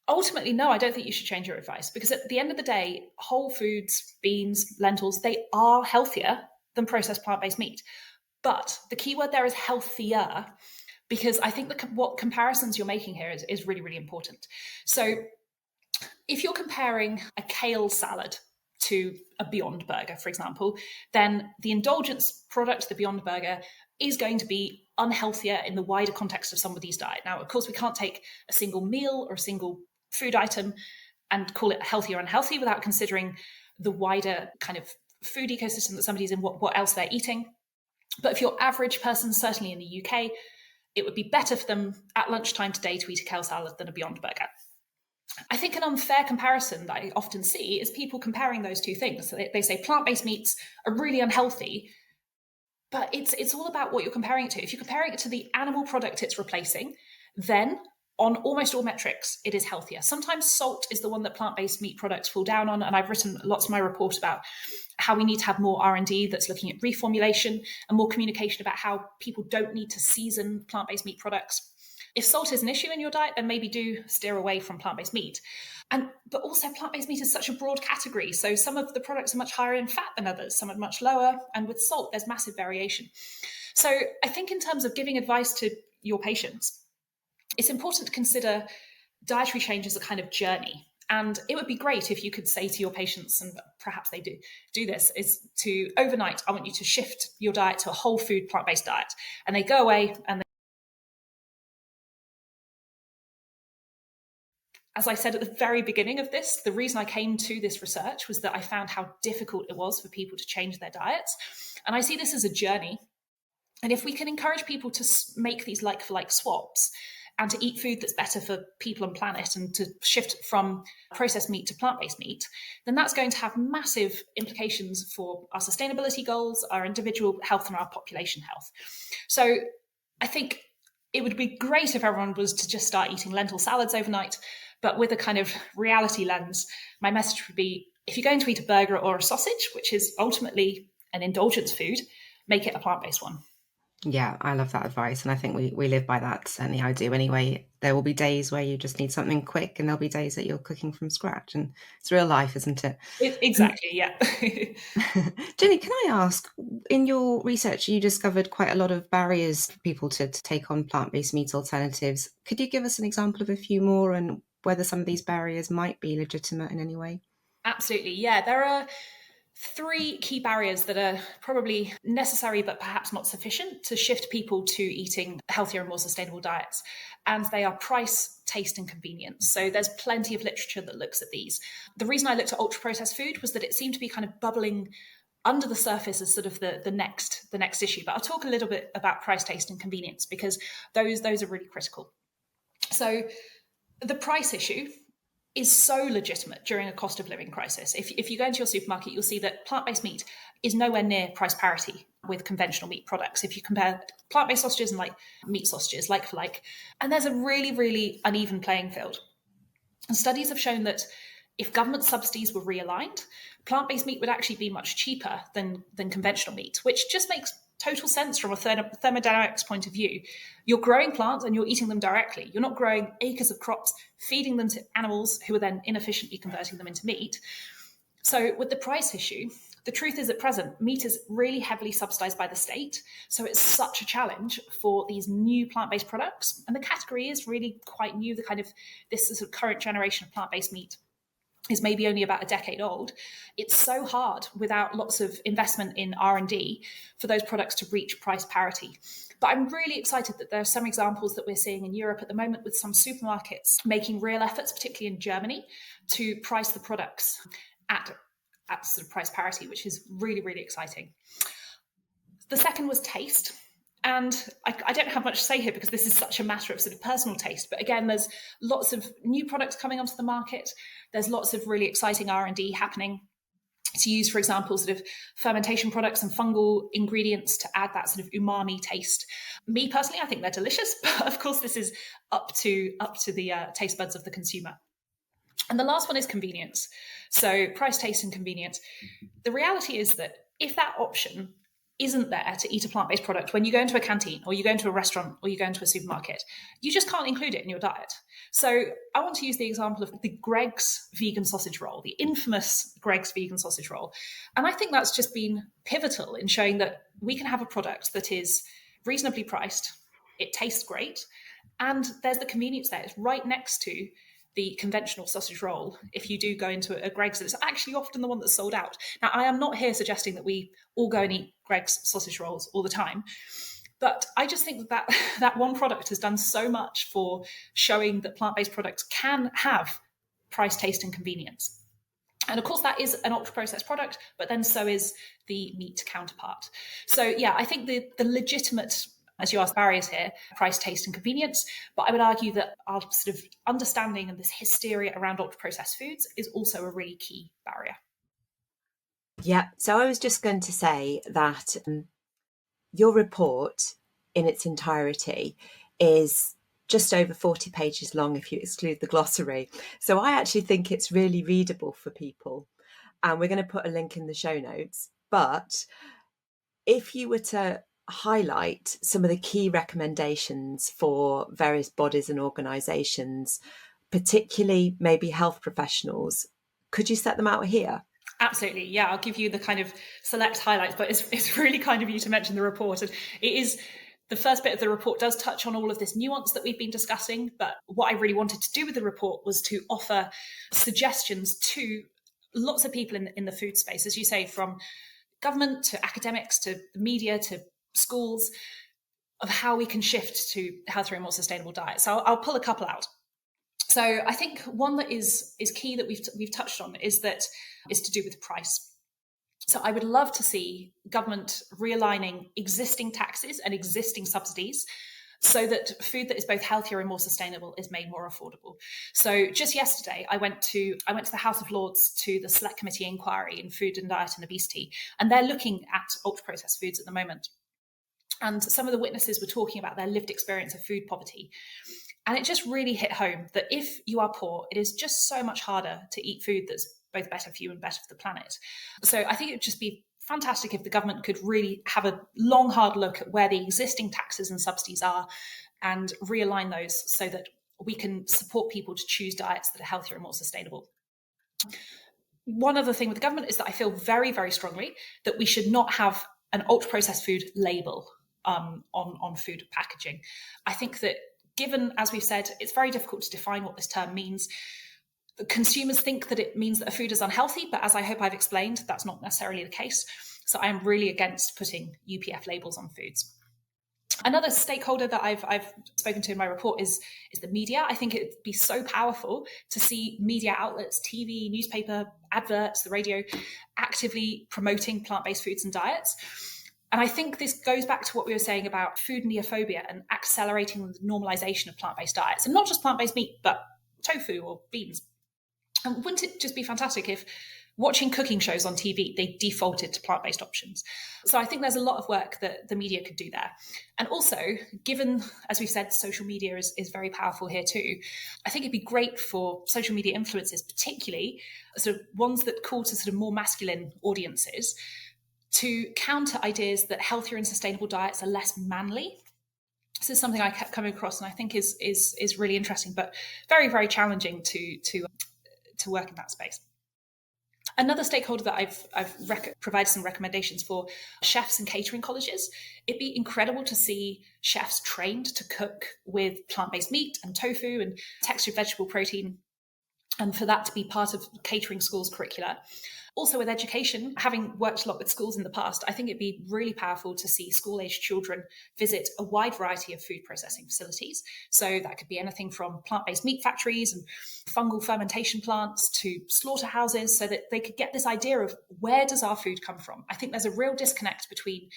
Ultimately, no, I don't think you should change your advice, because at the end of the day, whole foods, beans, lentils, they are healthier than processed plant-based meat. But the key word there is healthier, because I think what comparisons you're making here is really, really important. So if you're comparing a kale salad to a Beyond Burger, for example, then the indulgence product, the Beyond Burger, is going to be unhealthier in the wider context of somebody's diet. Now, of course, we can't take a single meal or a single food item and call it healthy or unhealthy without considering the wider kind of food ecosystem that somebody's in, what else they're eating. But if your average person, certainly in the UK, it would be better for them at lunchtime today to eat a kale salad than a Beyond Burger. I think an unfair comparison that I often see is people comparing those two things. So they say plant-based meats are really unhealthy, but it's all about what you're comparing it to. If you're comparing it to the animal product it's replacing, then on almost all metrics, it is healthier. Sometimes salt is the one that plant-based meat products fall down on, and I've written lots of my report about how we need to have more R&D that's looking at reformulation and more communication about how people don't need to season plant-based meat products. If salt is an issue in your diet, then maybe do steer away from plant-based meat. But also plant-based meat is such a broad category. So some of the products are much higher in fat than others, some are much lower. And with salt, there's massive variation. So I think in terms of giving advice to your patients, it's important to consider dietary change as a kind of journey. And it would be great if you could say to your patients, and perhaps they do this, is to overnight, I want you to shift your diet to a whole food plant-based diet. And they go away and as I said at the very beginning of this, the reason I came to this research was that I found how difficult it was for people to change their diets. And I see this as a journey. And if we can encourage people to make these like-for-like swaps and to eat food that's better for people and planet and to shift from processed meat to plant-based meat, then that's going to have massive implications for our sustainability goals, our individual health and our population health. So I think it would be great if everyone was to just start eating lentil salads overnight. But with a kind of reality lens, my message would be, if you're going to eat a burger or a sausage, which is ultimately an indulgence food, make it a plant-based one. Yeah, I love that advice. And I think we live by that. Certainly I do anyway. There will be days where you just need something quick, and there'll be days that you're cooking from scratch. And it's real life, isn't it? Exactly, yeah. Jenny, can I ask, in your research, you discovered quite a lot of barriers for people to take on plant-based meat alternatives. Could you give us an example of a few more and whether some of these barriers might be legitimate in any way? Absolutely, yeah. There are 3 key barriers that are probably necessary but perhaps not sufficient to shift people to eating healthier and more sustainable diets. And they are price, taste, and convenience. So there's plenty of literature that looks at these. The reason I looked at ultra-processed food was that it seemed to be kind of bubbling under the surface as sort of the next issue. But I'll talk a little bit about price, taste, and convenience, because those are really critical. So the price issue is so legitimate during a cost of living crisis. If you go into your supermarket, you'll see that plant-based meat is nowhere near price parity with conventional meat products. If you compare plant-based sausages and like meat sausages, like for like, and there's a really, really uneven playing field. And studies have shown that if government subsidies were realigned, plant-based meat would actually be much cheaper than conventional meat, which just makes total sense from a thermodynamics point of view. You're growing plants and you're eating them directly. You're not growing acres of crops, feeding them to animals who are then inefficiently converting them into meat. So with the price issue, the truth is at present, meat is really heavily subsidized by the state. So it's such a challenge for these new plant-based products. And the category is really quite new. This sort of current generation of plant-based meat is maybe only about a decade old. It's so hard without lots of investment in R&D for those products to reach price parity. But I'm really excited that there are some examples that we're seeing in Europe at the moment with some supermarkets making real efforts, particularly in Germany, to price the products at sort of price parity, which is really, really exciting. The second was taste. And I don't have much to say here because this is such a matter of sort of personal taste. But again, there's lots of new products coming onto the market. There's lots of really exciting R&D happening to use, for example, sort of fermentation products and fungal ingredients to add that sort of umami taste. Me personally, I think they're delicious, but of course, this is up to the taste buds of the consumer. And the last one is convenience. So price, taste, and convenience. The reality is that if that option isn't there to eat a plant-based product when you go into a canteen or you go into a restaurant or you go into a supermarket, you just can't include it in your diet. So I want to use the example of the Greggs vegan sausage roll, the infamous Greggs vegan sausage roll. And I think that's just been pivotal in showing that we can have a product that is reasonably priced, it tastes great, and there's the convenience there. It's right next to the conventional sausage roll. If you do go into a Greggs, it's actually often the one that's sold out. Now, I am not here suggesting that we all go and eat Greggs sausage rolls all the time, but I just think that one product has done so much for showing that plant-based products can have price, taste, and convenience. And of course, that is an ultra-processed product, but then so is the meat counterpart. So yeah, I think the legitimate, as you asked, barriers here, price, taste, and convenience. But I would argue that our sort of understanding of this hysteria around ultra-processed foods is also a really key barrier. Yeah, so I was just going to say that your report in its entirety is just over 40 pages long if you exclude the glossary. So I actually think it's really readable for people. And we're going to put a link in the show notes. But if you were to highlight some of the key recommendations for various bodies and organisations, particularly maybe health professionals, could you set them out here? Absolutely. Yeah, I'll give you the kind of select highlights, but it's really kind of you to mention the report. And it is, the first bit of the report does touch on all of this nuance that we've been discussing. But what I really wanted to do with the report was to offer suggestions to lots of people in the food space, as you say, from government to academics to the media to schools, of how we can shift to healthier and more sustainable diets. So I'll pull a couple out. So I think one that is key that we've touched on is to do with price. So I would love to see government realigning existing taxes and existing subsidies so that food that is both healthier and more sustainable is made more affordable. So just yesterday, I went to the House of Lords to the Select Committee inquiry in food and diet and obesity, and they're looking at ultra-processed foods at the moment. And some of the witnesses were talking about their lived experience of food poverty. And it just really hit home that if you are poor, it is just so much harder to eat food that's both better for you and better for the planet. So I think it would just be fantastic if the government could really have a long, hard look at where the existing taxes and subsidies are and realign those so that we can support people to choose diets that are healthier and more sustainable. One other thing with the government is that I feel very, very strongly that we should not have an ultra-processed food label on food packaging. I think that given, as we've said, it's very difficult to define what this term means. The consumers think that it means that a food is unhealthy, but as I hope I've explained, that's not necessarily the case. So I am really against putting UPF labels on foods. Another stakeholder that I've spoken to in my report is the media. I think it'd be so powerful to see media outlets, TV, newspaper, adverts, the radio, actively promoting plant-based foods and diets. And I think this goes back to what we were saying about food neophobia and accelerating the normalization of plant-based diets, and not just plant-based meat, but tofu or beans. And wouldn't it just be fantastic if watching cooking shows on TV, they defaulted to plant-based options? So I think there's a lot of work that the media could do there. And also, given, as we've said, social media is very powerful here too, I think it'd be great for social media influencers, particularly sort of ones that call to sort of more masculine audiences, to counter ideas that healthier and sustainable diets are less manly. This is something I kept coming across and I think is really interesting, but very, very challenging to work in that space. Another stakeholder that I've provided some recommendations for, chefs and catering colleges. It'd be incredible to see chefs trained to cook with plant-based meat and tofu and textured vegetable protein, and for that to be part of catering schools' curricula. Also with education, having worked a lot with schools in the past, I think it'd be really powerful to see school-aged children visit a wide variety of food processing facilities. So that could be anything from plant-based meat factories and fungal fermentation plants to slaughterhouses, so that they could get this idea of where does our food come from. I think there's a real disconnect between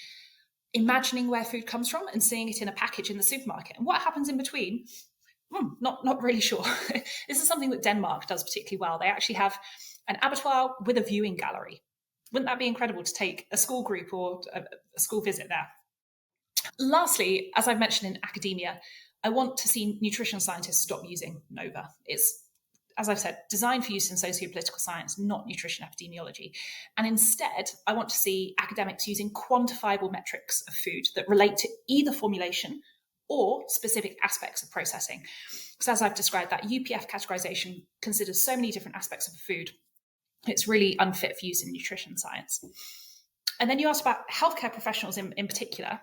imagining where food comes from and seeing it in a package in the supermarket. And what happens in between? Not really sure. This is something that Denmark does particularly well. They actually have an abattoir with a viewing gallery. Wouldn't that be incredible to take a school group or a school visit there? Lastly, as I've mentioned in academia, I want to see nutrition scientists stop using NOVA. It's, as I've said, designed for use in socio-political science, not nutrition epidemiology. And instead, I want to see academics using quantifiable metrics of food that relate to either formulation or specific aspects of processing. Because as I've described, that UPF categorization considers so many different aspects of the food, it's really unfit for use in nutrition science. And then you asked about healthcare professionals in particular.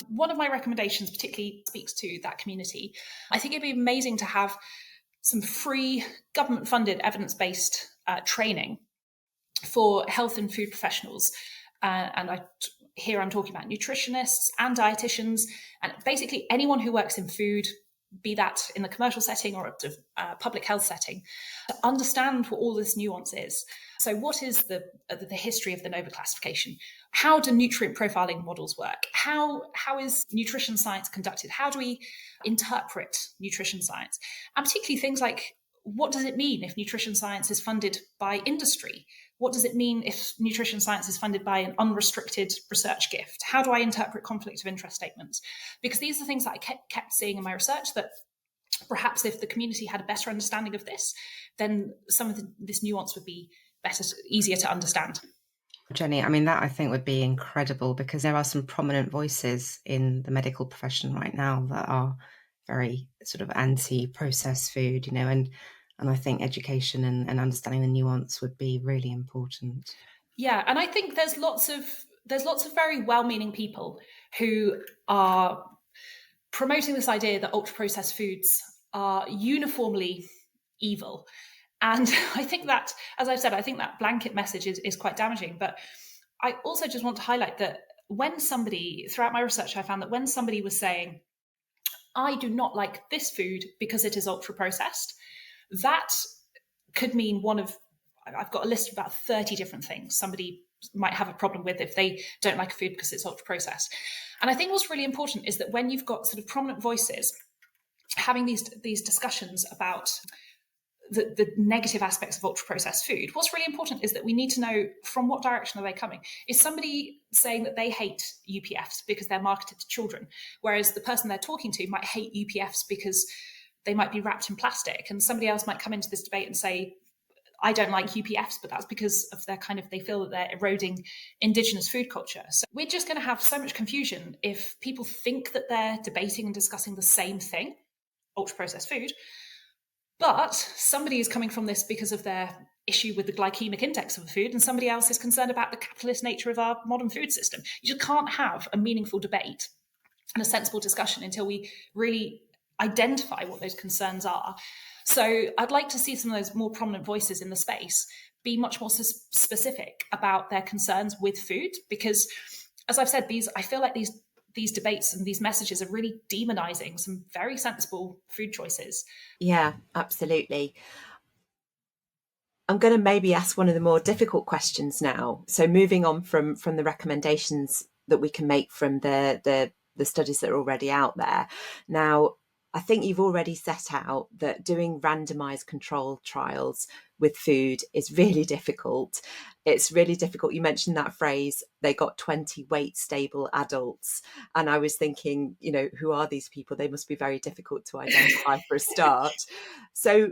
One of my recommendations particularly speaks to that community. I think it'd be amazing to have some free government-funded evidence-based training for health and food professionals. Here I'm talking about nutritionists and dietitians, and basically anyone who works in food, be that in the commercial setting or a public health setting, to understand what all this nuance is. So what is the history of the NOVA classification? How do nutrient profiling models work? How is nutrition science conducted? How do we interpret nutrition science? And particularly things like, what does it mean if nutrition science is funded by industry? What does it mean if nutrition science is funded by an unrestricted research gift? How do I interpret conflict of interest statements? Because these are things that I kept seeing in my research, that perhaps if the community had a better understanding of this, then some of this nuance would be better, easier to understand. Jenny, I mean, that I think would be incredible, because there are some prominent voices in the medical profession right now that are very sort of anti-processed food, and I think education and understanding the nuance would be really important. Yeah, and I think there's lots of very well-meaning people who are promoting this idea that ultra-processed foods are uniformly evil. And I think that, as I've said, I think that blanket message is quite damaging. But I also just want to highlight that when somebody, throughout my research, I found that when somebody was saying, I do not like this food because it is ultra-processed, that could mean I've got a list of about 30 different things somebody might have a problem with if they don't like a food because it's ultra-processed. And I think what's really important is that when you've got sort of prominent voices having these discussions about the negative aspects of ultra-processed food, what's really important is that we need to know from what direction are they coming. Is somebody saying that they hate UPFs because they're marketed to children, whereas the person they're talking to might hate UPFs because they might be wrapped in plastic, and somebody else might come into this debate and say, I don't like UPFs, but that's because of they feel that they're eroding indigenous food culture. So we're just going to have so much confusion if people think that they're debating and discussing the same thing, ultra-processed food, but somebody is coming from this because of their issue with the glycemic index of the food, and somebody else is concerned about the capitalist nature of our modern food system. You just can't have a meaningful debate and a sensible discussion until we really identify what those concerns are. So I'd like to see some of those more prominent voices in the space be much more specific about their concerns with food, because, as I've said, I feel like these debates and these messages are really demonizing some very sensible food choices. Yeah, absolutely. I'm going to maybe ask one of the more difficult questions now. So moving on from the recommendations that we can make from the studies that are already out there. Now, I think you've already set out that doing randomized control trials with food is really difficult. It's really difficult. You mentioned that phrase, they got 20 weight stable adults. And I was thinking, who are these people? They must be very difficult to identify for a start. So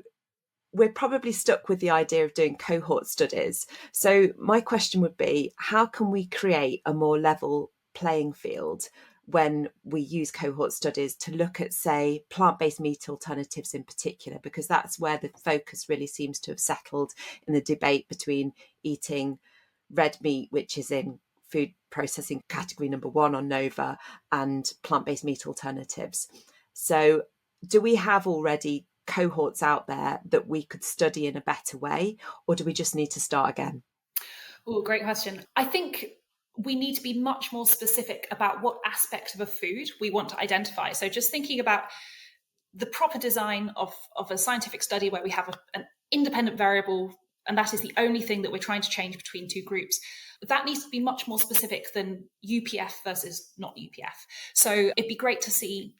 we're probably stuck with the idea of doing cohort studies. So my question would be, how can we create a more level playing field when we use cohort studies to look at, say, plant-based meat alternatives in particular, because that's where the focus really seems to have settled in the debate between eating red meat, which is in food processing category number 1 on NOVA, and plant-based meat alternatives. So do we have already cohorts out there that we could study in a better way, or do we just need to start again? Oh, great question. I think we need to be much more specific about what aspect of a food we want to identify. So just thinking about the proper design of a scientific study where we have an independent variable And that is the only thing that we're trying to change between two groups. That needs to be much more specific than UPF versus not UPF. So it'd be great to see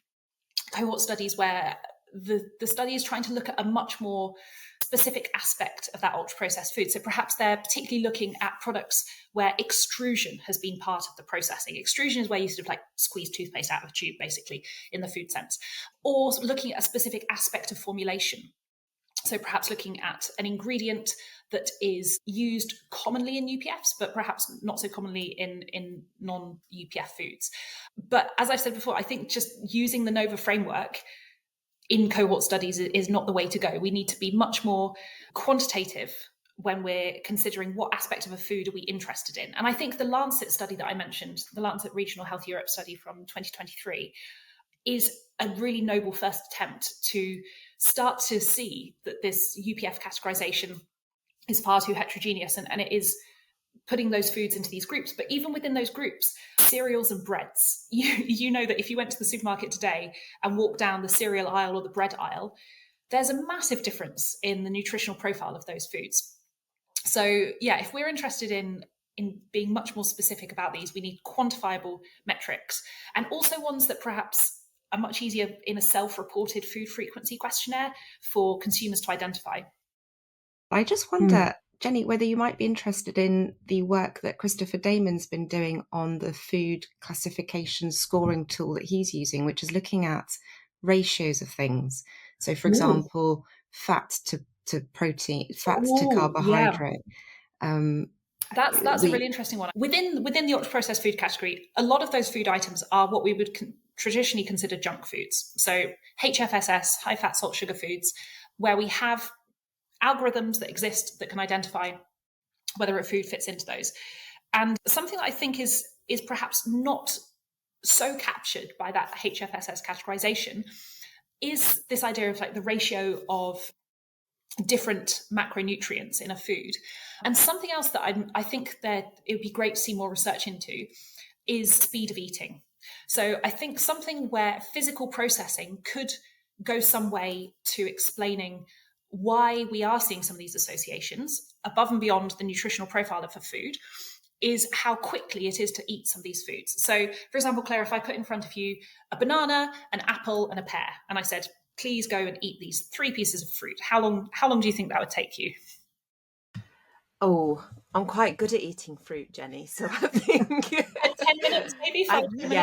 cohort studies where the study is trying to look at a much more specific aspect of that ultra-processed food. So perhaps they're particularly looking at products where extrusion has been part of the processing. Extrusion is where you sort of like squeeze toothpaste out of a tube, basically, in the food sense. Or looking at a specific aspect of formulation. So perhaps looking at an ingredient that is used commonly in UPFs, but perhaps not so commonly in non-UPF foods. But as I said before, I think just using the NOVA framework in cohort studies is not the way to go. We need to be much more quantitative when we're considering what aspect of a food are we interested in. And I think the Lancet study that I mentioned, the Lancet Regional Health Europe study from 2023, is a really noble first attempt to start to see that this UPF categorization is far too heterogeneous, and it is putting those foods into these groups. But even within those groups, cereals and breads, you know that if you went to the supermarket today and walked down the cereal aisle or the bread aisle, there's a massive difference in the nutritional profile of those foods. So yeah, if we're interested in being much more specific about these, we need quantifiable metrics, and also ones that perhaps are much easier in a self-reported food frequency questionnaire for consumers to identify. I just wonder, Jenny, whether you might be interested in the work that Christopher Damon's been doing on the food classification scoring tool that he's using, which is looking at ratios of things. So, for example, fat to protein, fat to carbohydrate. Yeah. That's a really interesting one. Within the ultra-processed food category, a lot of those food items are what we would traditionally consider junk foods. So HFSS, high fat, salt, sugar foods, where we have algorithms that exist that can identify whether a food fits into those. And something that I think is perhaps not so captured by that HFSS categorization is this idea of like the ratio of different macronutrients in a food. And something else that I think that it would be great to see more research into is speed of eating. So I think something where physical processing could go some way to explaining why we are seeing some of these associations above and beyond the nutritional profile of a food is how quickly it is to eat some of these foods. So, for example, Claire, if I put in front of you a banana, an apple, and a pear, and I said, please go and eat these 3 pieces of fruit, how long do you think that would take you? Oh, I'm quite good at eating fruit, Jenny. So I think 10 minutes, maybe 5 minutes.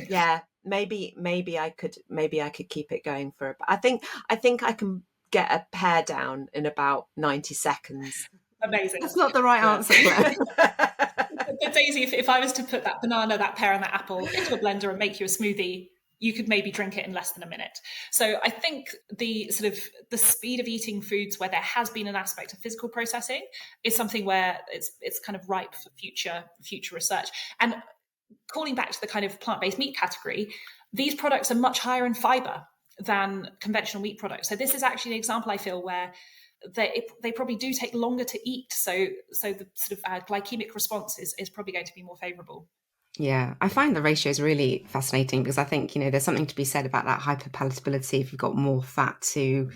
Yeah. Maybe I could keep it going for. I think I can get a pear down in about 90 seconds. Amazing. That's not the right answer, Claire. But Daisy, if I was to put that banana, that pear, and that apple into a blender and make you a smoothie, you could maybe drink it in less than a minute. So I think the speed of eating foods where there has been an aspect of physical processing is something where it's kind of ripe for future research. And calling back to the kind of plant-based meat category, these products are much higher in fiber than conventional meat products. So this is actually an example, I feel, where they probably do take longer to eat. So the sort of glycemic response is probably going to be more favorable. Yeah, I find the ratios really fascinating because I think, there's something to be said about that hyperpalatability. If you've got more fat to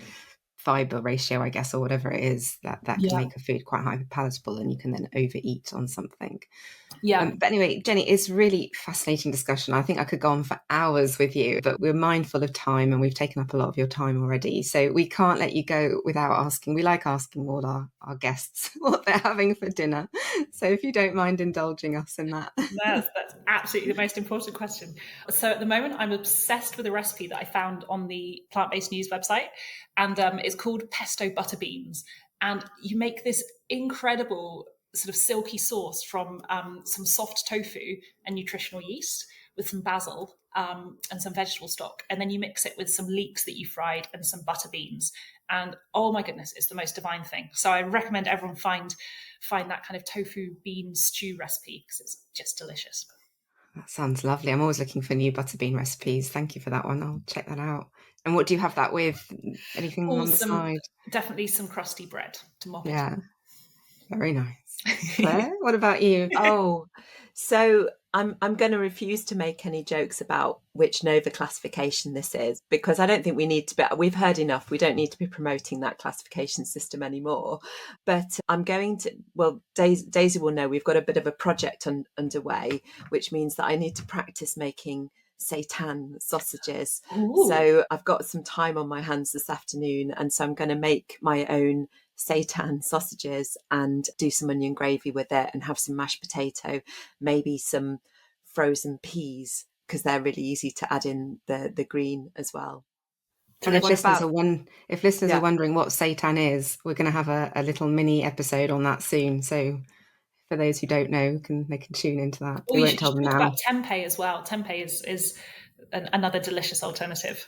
fiber ratio, I guess, or whatever it is, that can make a food quite hyperpalatable and you can then overeat on something. Yeah. But anyway, Jenny, it's really fascinating discussion. I think I could go on for hours with you, but we're mindful of time and we've taken up a lot of your time already. So we can't let you go without asking. We like asking all our guests what they're having for dinner. So if you don't mind indulging us in that. That's absolutely the most important question. So at the moment, I'm obsessed with a recipe that I found on the Plant-Based News website, and it's called pesto butter beans. And you make this incredible sort of silky sauce from some soft tofu and nutritional yeast with some basil and some vegetable stock. And then you mix it with some leeks that you fried and some butter beans. And oh my goodness, it's the most divine thing. So I recommend everyone find that kind of tofu bean stew recipe because it's just delicious. That sounds lovely. I'm always looking for new butter bean recipes. Thank you for that one. I'll check that out. And what do you have that with? Anything on the side? Definitely some crusty bread to mop it. Very nice. Claire, what about you? So I'm going to refuse to make any jokes about which Nova classification this is, because I don't think we need to be. We've heard enough. We don't need to be promoting that classification system anymore. But I'm going to. Well, Daisy will know we've got a bit of a project underway, which means that I need to practice making seitan sausages. Ooh. So I've got some time on my hands this afternoon, and so I'm going to make my own seitan sausages and do some onion gravy with it and have some mashed potato, maybe some frozen peas, because they're really easy to add in the green as well. And if What listeners about, are if listeners are yeah, wondering what seitan is, we're going to have a little mini episode on that soon. So for those who don't know, they can tune into that. Or We you won't should tell them talk about now. tempeh as well. Tempeh is another delicious alternative.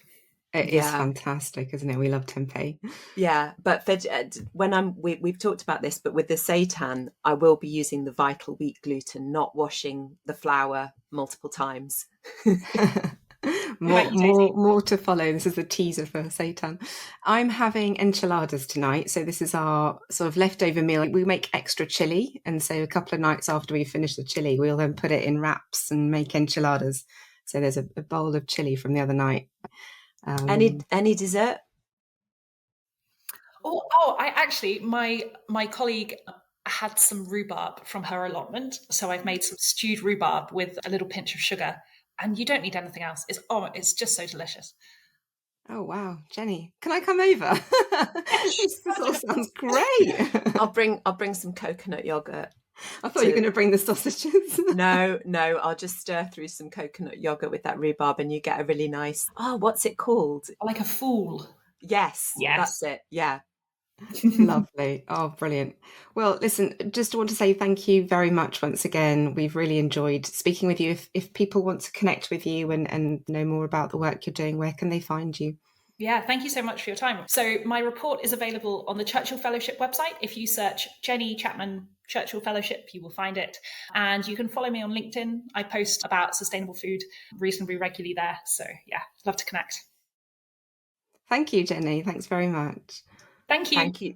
It is yeah, fantastic, isn't it? We love tempeh. yeah. But when we've talked about this, but with the seitan, I will be using the vital wheat gluten, not washing the flour multiple times. What about you, Daisy? More to follow. This is a teaser for seitan. I'm having enchiladas tonight, so this is our sort of leftover meal. We make extra chili, and so a couple of nights after we finish the chili, we'll then put it in wraps and make enchiladas. So there's a bowl of chili from the other night. Any dessert? I actually, my colleague had some rhubarb from her allotment, so I've made some stewed rhubarb with a little pinch of sugar, and you don't need anything else. It's just so delicious. Oh wow, Jenny, can I come over? This all sounds great. I'll bring some coconut yogurt. I thought you were going to bring the sausages. No, I'll just stir through some coconut yogurt with that rhubarb, and you get a really nice. Oh, what's it called? Like a fool. Yes, Yes. that's it. Yeah. Lovely. Oh, brilliant. Well, listen, just want to say thank you very much once again. We've really enjoyed speaking with you. If people want to connect with you and know more about the work you're doing, where can they find you? Yeah, thank you so much for your time. So my report is available on the Churchill Fellowship website. If you search Jenny Chapman Churchill Fellowship, you will find it. And you can follow me on LinkedIn. I post about sustainable food reasonably regularly there. So yeah, love to connect. Thank you, Jenny. Thanks very much. Thank you. Thank you.